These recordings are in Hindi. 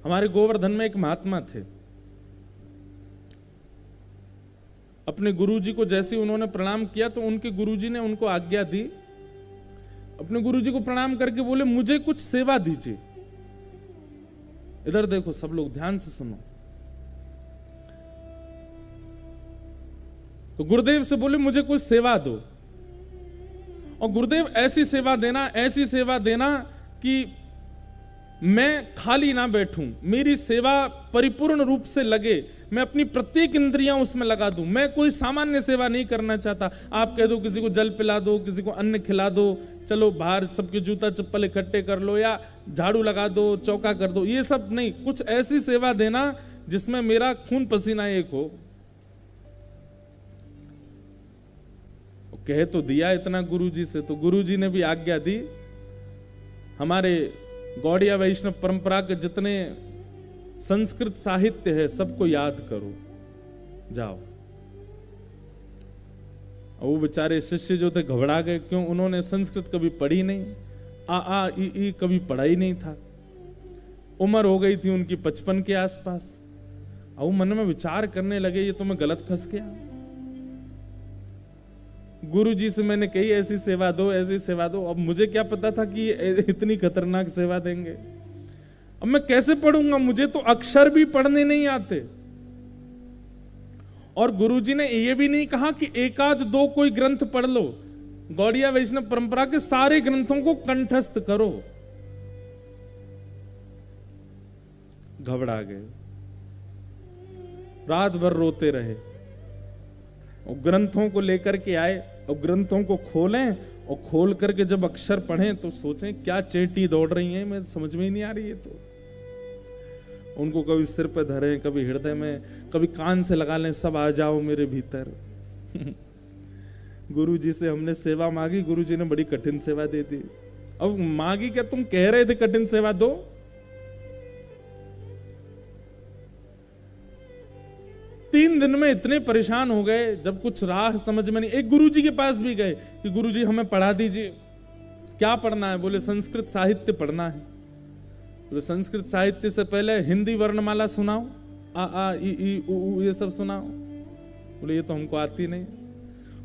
हमारे गोवर्धन में एक महात्मा थे। अपने गुरुजी को जैसे उन्होंने प्रणाम किया तो उनके गुरुजी ने उनको आज्ञा दी, अपने गुरुजी को प्रणाम करके बोले मुझे कुछ सेवा दीजिए। इधर देखो सब लोग ध्यान से सुनो। तो गुरुदेव से बोले मुझे कुछ सेवा दो, और गुरुदेव ऐसी सेवा देना कि मैं खाली ना बैठूं, मेरी सेवा परिपूर्ण रूप से लगे, मैं अपनी प्रत्येक इंद्रियां उसमें लगा दूं। मैं कोई सामान्य सेवा नहीं करना चाहता। आप कह दो किसी को जल पिला दो, किसी को अन्न खिला दो, चलो बाहर सबके जूता चप्पल इकट्ठे कर लो, या झाड़ू लगा दो, चौका कर दो, ये सब नहीं। कुछ ऐसी सेवा देना जिसमें मेरा खून पसीना एक हो। कह तो दिया इतना गुरुजी से, तो गुरुजी ने भी आज्ञा दी, हमारे गौड़िया वैष्णव परंपरा के जितने संस्कृत साहित्य है सबको याद करो, जाओ। वो बेचारे शिष्य जो थे घबरा गए, क्यों? उन्होंने संस्कृत कभी पढ़ी नहीं, आ ई कभी पढ़ा ही नहीं था। उम्र हो गई थी उनकी 55 के आसपास। वो मन में विचार करने लगे ये तो मैं गलत फंस गया। गुरुजी से मैंने कही ऐसी सेवा दो, ऐसी सेवा दो, अब मुझे क्या पता था कि इतनी खतरनाक सेवा देंगे। अब मैं कैसे पढ़ूंगा, मुझे तो अक्षर भी पढ़ने नहीं आते। और गुरुजी ने ये भी नहीं कहा कि एक आध दो कोई ग्रंथ पढ़ लो, गौड़िया वैष्णव परंपरा के सारे ग्रंथों को कंठस्थ करो। घबरा गए, रात भर रोते रहे, और ग्रंथों को लेकर के आए, और ग्रंथों को खोलें, और खोल करके जब अक्षर पढ़ें तो सोचें क्या चेटी दौड़ रही हैं, मैं समझ में ही नहीं आ रही है। तो उनको कभी सिर पे धरें, कभी हृदय में, कभी कान से लगा लें, सब आ जाओ मेरे भीतर। गुरुजी से हमने सेवा मांगी, गुरुजी ने बड़ी कठिन सेवा दे दी। अब मांगी क्या, तुम कह रहे थे कठिन सेवा दो। तीन दिन में इतने परेशान हो गए, जब कुछ राह समझ में नहीं। एक गुरुजी के पास भी गए कि गुरुजी हमें पढ़ा दीजिए। क्या पढ़ना है? बोले संस्कृत साहित्य पढ़ना है। बोले संस्कृत साहित्य से पहले हिंदी वर्णमाला सुनाओ, आ ई उ ये सब सुनाओ। बोले ये तो हमको आती नहीं।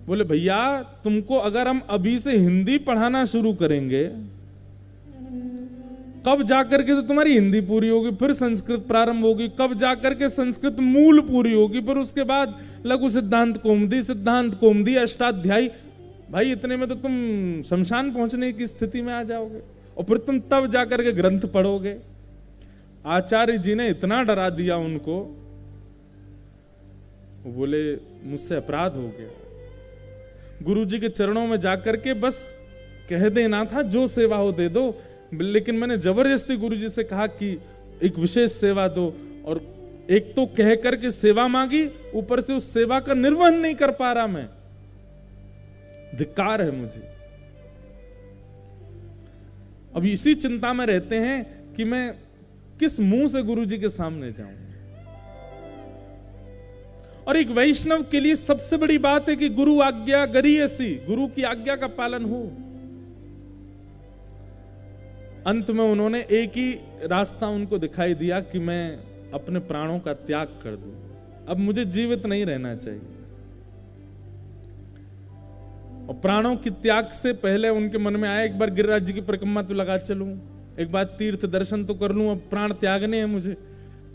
बोले भैया तुमको अगर हम अभी से हिंदी पढ़ाना शुरू करेंगे, कब जाकर के तो तुम्हारी हिंदी पूरी होगी, फिर संस्कृत प्रारंभ होगी, कब जाकर के संस्कृत मूल पूरी होगी, फिर उसके बाद लघु सिद्धांत कौमुदी, अष्टाध्यायी। भाई इतने में तो तुम शमशान पहुंचने की स्थिति में आ जाओगे, और फिर तुम तब जाकर के ग्रंथ पढ़ोगे। आचार्य जी ने इतना डरा दिया उनको, वो बोले मुझसे अपराध हो गया। गुरु जी के चरणों में जाकर के बस कह देना था जो सेवा हो दे दो, लेकिन मैंने जबरदस्ती गुरुजी से कहा कि एक विशेष सेवा दो, और एक तो कह करके सेवा मांगी, ऊपर से उस सेवा का निर्वहन नहीं कर पा रहा मैं। धिक्कार है मुझे। अब इसी चिंता में रहते हैं कि मैं किस मुंह से गुरुजी के सामने जाऊं। और एक वैष्णव के लिए सबसे बड़ी बात है कि गुरु आज्ञा गरीयसी, गुरु की आज्ञा का पालन हो। अंत में उन्होंने एक ही रास्ता उनको दिखाई दिया कि मैं अपने प्राणों का त्याग कर दूं, अब मुझे जीवित नहीं रहना चाहिए। और प्राणों के त्याग से पहले उनके मन में आया एक बार गिरिराज जी की परिक्रमा तो लगा चलूं, एक बार तीर्थ दर्शन तो कर लूं, अब प्राण त्यागने हैं मुझे।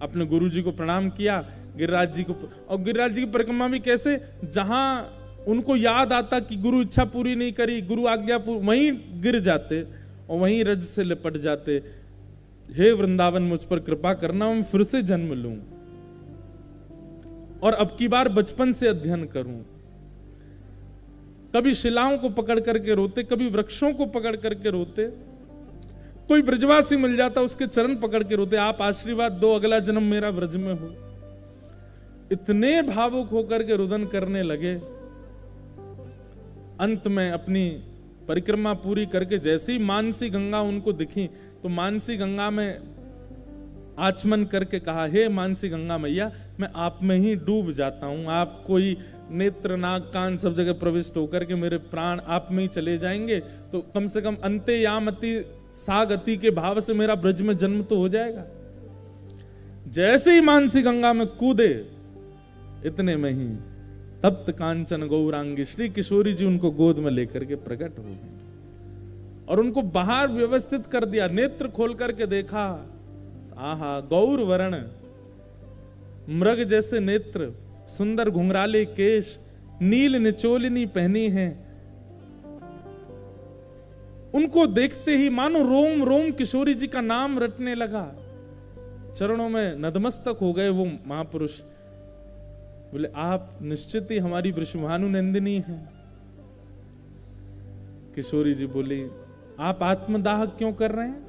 अपने गुरु जी को प्रणाम किया, गिरिराज जी को, और गिरिराज जी की परिक्रमा भी कैसे, जहां उनको याद आता कि गुरु इच्छा पूरी नहीं करी, गुरु आज्ञा वहीं गिर जाते और वहीं रज से लिपट जाते। हे वृंदावन मुझ पर कृपा करना, मैं फिर से जन्म लूं और अब की बार बचपन से अध्ययन करूं। कभी शिलाओं को पकड़ करके रोते, कभी वृक्षों को पकड़ करके रोते, कोई ब्रजवासी मिल जाता उसके चरण पकड़ के रोते, आप आशीर्वाद दो अगला जन्म मेरा ब्रज में हो। इतने भावुक होकर के रुदन करने लगे। अंत में अपनी परिक्रमा पूरी करके जैसे ही मानसी गंगा उनको दिखी, तो मानसी गंगा में आचमन करके कहा, हे मानसी गंगा मैया, मैं आप में ही डूब जाता हूं। आप कोई नेत्र नाक कान सब जगह प्रविष्ट होकर के मेरे प्राण आप में ही चले जाएंगे, तो कम से कम अंते यामति सागति के भाव से मेरा ब्रज में जन्म तो हो जाएगा। जैसे ही मानसी गंगा में कूदे, इतने में ही तप्त कांचन गौरांगी श्री किशोरी जी उनको गोद में लेकर के प्रकट हो गए और उनको बाहर व्यवस्थित कर दिया। नेत्र खोल करके देखा, आहा, गौर वर्ण, मृग जैसे नेत्र, सुंदर घुंघराले केश, नील निचोलिनी पहनी है। उनको देखते ही मानो रोम रोम किशोरी जी का नाम रटने लगा। चरणों में नतमस्तक हो गए वो महापुरुष। बोले, आप निश्चित ही हमारी वृषभानु नंदिनी हैं। किशोरी जी बोली, आप आत्मदाह क्यों कर रहे हैं?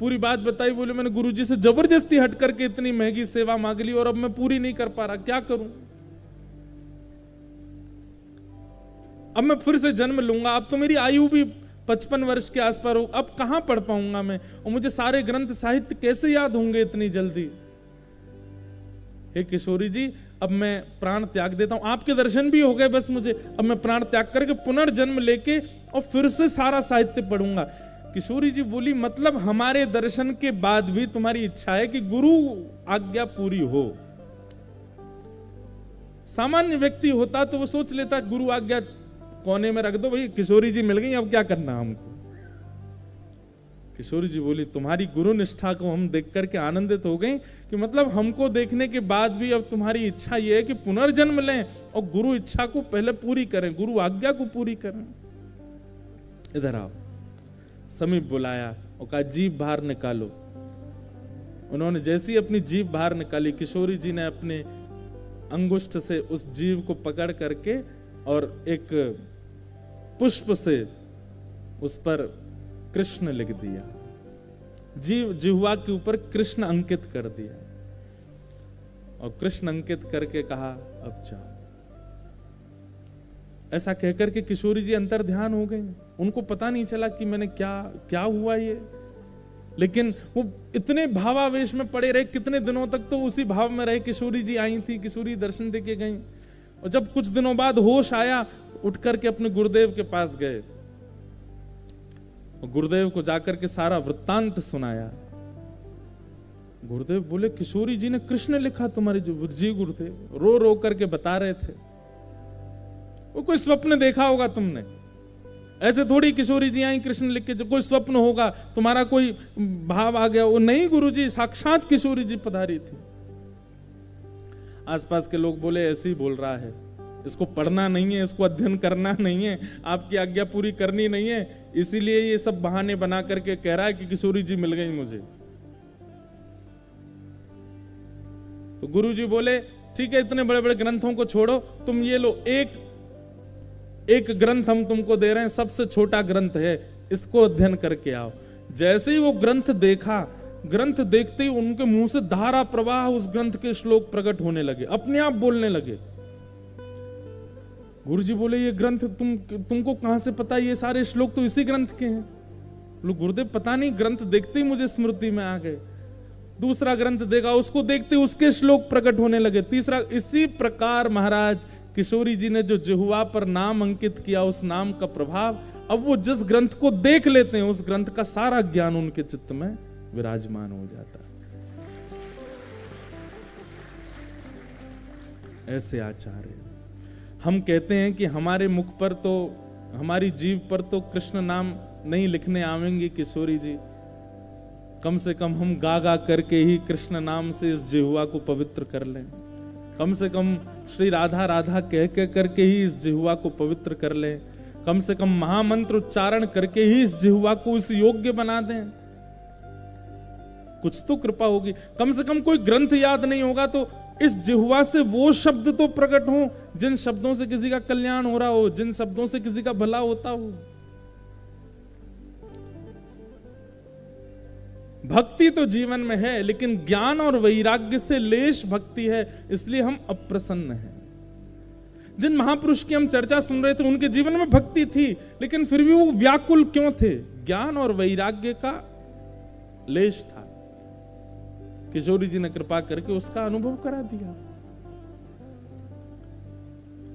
पूरी बात बताई। बोले, मैंने गुरुजी से जबरदस्ती हट करके इतनी महंगी सेवा मांग ली और अब मैं पूरी नहीं कर पा रहा, क्या करूं? अब मैं फिर से जन्म लूंगा। अब तो मेरी आयु भी 55 वर्ष के आसपास हो, अब कहां पढ़ पाऊंगा मैं, और मुझे सारे ग्रंथ साहित्य कैसे याद होंगे इतनी जल्दी? हे किशोरी जी, अब मैं प्राण त्याग देता हूं, आपके दर्शन भी हो गए बस मुझे, अब मैं प्राण त्याग करके पुनर्जन्म लेके और फिर से सारा साहित्य पढ़ूंगा। किशोरी जी बोली, मतलब हमारे दर्शन के बाद भी तुम्हारी इच्छा है कि गुरु आज्ञा पूरी हो? सामान्य व्यक्ति होता तो वो सोच लेता गुरु आज्ञा कोने में रख दो भाई, किशोरी जी मिल गई, अब क्या करना हमको। किशोरी जी बोली, तुम्हारी गुरु निष्ठा को हम देख करके आनंदित हो गए कि मतलब हमको देखने के बाद भी अब तुम्हारी इच्छा यह है कि पुनर्जन्म लें और गुरु इच्छा को पहले पूरी करें, गुरु आज्ञा को पूरी करें। इधर आओ। समीप बुलाया और कहा, जीभ बाहर निकालो। उन्होंने जैसी अपनी जीभ बाहर निकाली, किशोरी जी ने अपने अंगुष्ठ से उस जीभ को पकड़ करके और एक पुष्प से उस पर कृष्ण लिख दिया, जिह्वा के ऊपर कृष्ण अंकित कर दिया और कृष्ण अंकित करके कहा, अब जाओ। ऐसा कहकर के किशोरी जी अंतर ध्यान हो गए। उनको पता नहीं चला कि मैंने क्या हुआ ये, लेकिन वो इतने भावावेश में पड़े रहे। कितने दिनों तक तो उसी भाव में रहे। किशोरी जी आई थी, किशोरी दर्शन देके गई, और जब कुछ दिनों बाद होश आया, उठ करके अपने गुरुदेव के पास गए और गुरुदेव को जाकर के सारा वृत्तांत सुनाया। गुरुदेव बोले, किशोरी जी ने कृष्ण लिखा तुम्हारे जी? गुरुदेव रो रो करके बता रहे थे, वो कोई स्वप्न देखा होगा तुमने, ऐसे थोड़ी किशोरी जी आई कृष्ण लिख के, जो कोई स्वप्न होगा, तुम्हारा कोई भाव आ गया। वो नहीं गुरुजी, साक्षात किशोरी जी पधारी थी। आसपास के लोग बोले, ऐसे ही बोल रहा है, इसको पढ़ना नहीं है, इसको अध्ययन करना नहीं है, आपकी आज्ञा पूरी करनी नहीं है, इसीलिए ये सब बहाने बना करके कह रहा है कि किशोरी जी मिल गई मुझे। तो गुरुजी बोले, ठीक है, इतने बड़े बड़े ग्रंथों को छोड़ो, तुम ये लो, एक ग्रंथ हम तुमको दे रहे हैं, सबसे छोटा ग्रंथ है, इसको अध्ययन करके आओ। जैसे ही वो ग्रंथ देखा, ग्रंथ देखते ही उनके मुंह से धारा प्रवाह उस ग्रंथ के श्लोक प्रकट होने लगे, अपने आप बोलने लगे। गुरुजी बोले, ये ग्रंथ तुमको कहां से पता? ये सारे श्लोक तो इसी ग्रंथ के हैं। बोले, गुरुदेव पता नहीं, ग्रंथ देखते ही मुझे स्मृति में आ गए। दूसरा ग्रंथ देखा, उसको देखते उसके श्लोक प्रकट होने लगे। तीसरा, इसी प्रकार महाराज किशोरी जी ने जो जिह्वा पर नाम अंकित किया, उस नाम का प्रभाव, अब वो जिस ग्रंथ को देख लेते हैं, उस ग्रंथ का सारा ज्ञान उनके चित्त में विराजमान हो जाता है। ऐसे आचार्य। हम कहते हैं कि हमारे मुख पर तो, हमारी जीभ पर तो कृष्ण नाम नहीं लिखने आवेंगे किशोरी जी, कम से कम हम गा गा करके ही कृष्ण नाम से इस जिह्वा को पवित्र कर लें। कम से कम श्री राधा राधा कह के करके ही इस जिह्वा को पवित्र कर लें। कम से कम महामंत्र उच्चारण करके ही इस जिह्वा को इस योग्य बना दें। कुछ तो कृपा होगी। कम से कम कोई ग्रंथ याद नहीं होगा तो इस जिह्वा से वो शब्द तो प्रकट हो जिन शब्दों से किसी का कल्याण हो रहा हो, जिन शब्दों से किसी का भला होता हो। भक्ति तो जीवन में है, लेकिन ज्ञान और वैराग्य से लेश भक्ति है, इसलिए हम अप्रसन्न हैं। जिन महापुरुष की हम चर्चा सुन रहे थे, उनके जीवन में भक्ति थी, लेकिन फिर भी वो व्याकुल क्यों थे? ज्ञान और वैराग्य का लेश था। किशोरी जी ने कृपा करके उसका अनुभव करा दिया।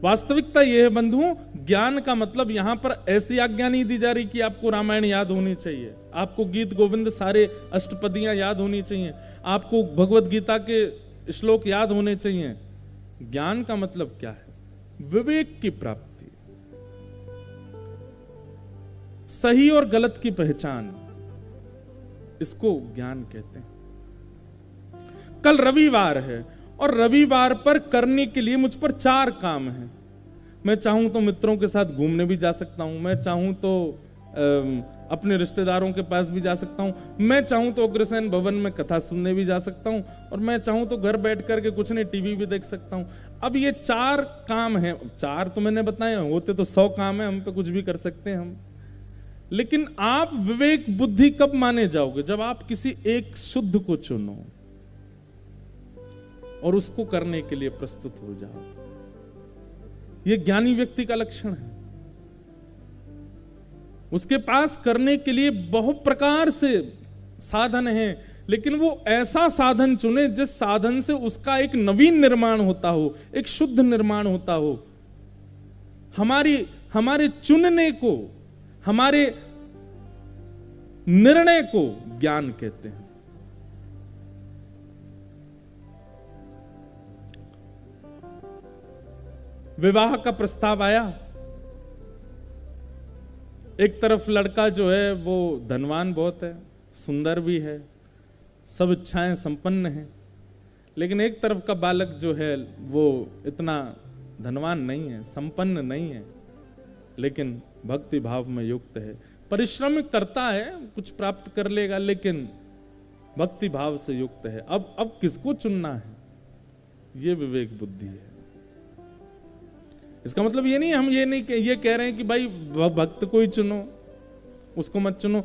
वास्तविकता यह है बंधुओं, ज्ञान का मतलब यहां पर ऐसी आज्ञा नहीं दी जा रही कि आपको रामायण याद होनी चाहिए, आपको गीत गोविंद सारे अष्टपदियां याद होनी चाहिए, आपको भगवत गीता के श्लोक याद होने चाहिए। ज्ञान का मतलब क्या है? विवेक की प्राप्ति, सही और गलत की पहचान, इसको ज्ञान कहते हैं। कल रविवार है और रविवार पर करने के लिए मुझ पर 4 काम हैं। मैं चाहूं तो मित्रों के साथ घूमने भी जा सकता हूं, मैं चाहूं तो अपने रिश्तेदारों के पास भी जा सकता हूं, मैं चाहूं तो अग्रसेन भवन में कथा सुनने भी जा सकता हूं, और मैं चाहूं तो घर बैठ करके कुछ नहीं टीवी भी देख सकता हूं। अब ये 4 काम हैं, 4 तो मैंने बताए, होते तो 100 काम है, हम पे कुछ भी कर सकते हैं हम। लेकिन आप विवेक बुद्धि कब माने जाओगे? जब आप किसी एक शुद्ध को चुनो और उसको करने के लिए प्रस्तुत हो जाओ। यह ज्ञानी व्यक्ति का लक्षण है। उसके पास करने के लिए बहुत प्रकार से साधन हैं, लेकिन वो ऐसा साधन चुने जिस साधन से उसका एक नवीन निर्माण होता हो, एक शुद्ध निर्माण होता हो। हमारे चुनने को, हमारे निर्णय को ज्ञान कहते हैं। विवाह का प्रस्ताव आया, एक तरफ लड़का जो है वो धनवान बहुत है, सुंदर भी है, सब इच्छाएं संपन्न है, लेकिन एक तरफ का बालक जो है वो इतना धनवान नहीं है, संपन्न नहीं है, लेकिन भक्ति भाव में युक्त है, परिश्रम करता है, कुछ प्राप्त कर लेगा, लेकिन भक्ति भाव से युक्त है। अब किसको चुनना है? ये विवेक बुद्धि है। इसका मतलब ये नहीं, हम ये कह रहे हैं कि भाई भक्त को ही चुनो, उसको मत चुनो।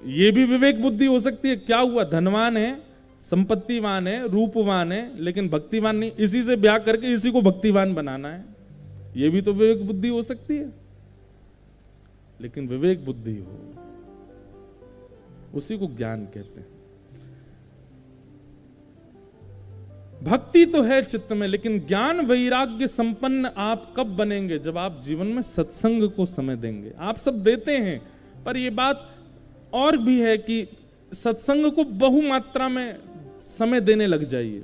ये भी विवेक बुद्धि हो सकती है। क्या हुआ? धनवान है, संपत्तिवान है, रूपवान है, लेकिन भक्तिवान नहीं, इसी से ब्याह करके इसी को भक्तिवान बनाना है। ये भी तो विवेक बुद्धि हो सकती है। लेकिन विवेक बुद्धि हो, उसी को ज्ञान कहते हैं। भक्ति तो है चित्त में, लेकिन ज्ञान वैराग्य संपन्न आप कब बनेंगे? जब आप जीवन में सत्संग को समय देंगे। आप सब देते हैं, पर यह बात और भी है कि सत्संग को बहुमात्रा में समय देने लग जाइए।